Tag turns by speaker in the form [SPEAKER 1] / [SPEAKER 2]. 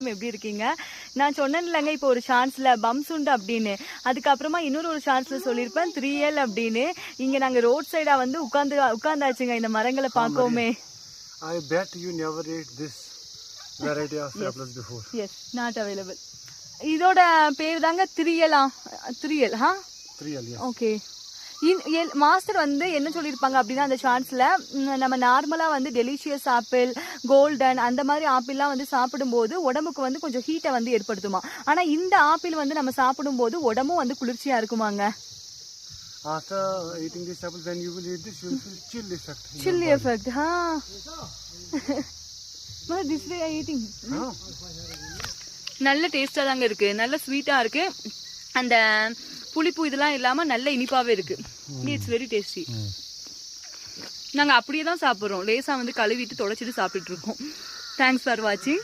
[SPEAKER 1] எப்படி இருக்கீங்க? நான் சொன்னேன்லங்க இப்போ ஒரு சான்ஸ்ல பம்சுண்டு அப்படின்னு. அதுக்கப்புறமா இன்னொரு ஒரு சான்ஸ்ல சொல்லியிருப்பேன் 3L அப்படின்னு. இங்க நாங்க ரோட் சைடா வந்து உட்கார்ந்தாச்சுங்க இந்த மரங்களை பார்க்கவுமே.
[SPEAKER 2] I bet you never ate this variety of apples before.
[SPEAKER 1] Yes, not available. இதோட பேர் தாங்க 3L. 3L, huh?
[SPEAKER 2] 3L, yes.
[SPEAKER 1] Okay. Master வந்து என்ன சொல்லியிருப்பாங்க அப்படின்னா அந்த சான்ஸ்ல நம்ம நார்மலா வந்து டெலிஷியஸ் ஆப்பிள், கோல்டன் அந்த மாதிரி ஆப்பிள்லாம் வந்து சாப்பிடும்போது உடம்புக்கு வந்து கொஞ்சம் ஹீட்டை வந்து ஏற்படுத்துமா. ஆனா இந்த ஆப்பிள் வந்து நம்ம சாப்பிடும்போது உடம்பும் வந்து குளிர்ச்சியா இருக்குமாங்க.
[SPEAKER 2] After eating this apple, when you will eat this, you will feel chill effect.
[SPEAKER 1] Chill effect, huh? Well, this way I eating. நல்ல டேஸ்டா தாங்க இருக்கு, நல்ல ஸ்வீட்டா இருக்கு, அந்த புளிப்பு இதெல்லாம் இல்லாம நல்ல இனிப்பாவே இருக்கு. It's very tasty. நாங்க அப்படியே தான் சாப்பிடுறோம், லேசா வந்து கழுவிட்டு தொடச்சிட்டு சாப்பிட்டு இருக்கோம். தேங்க்ஸ் ஃபார் வாட்சிங்.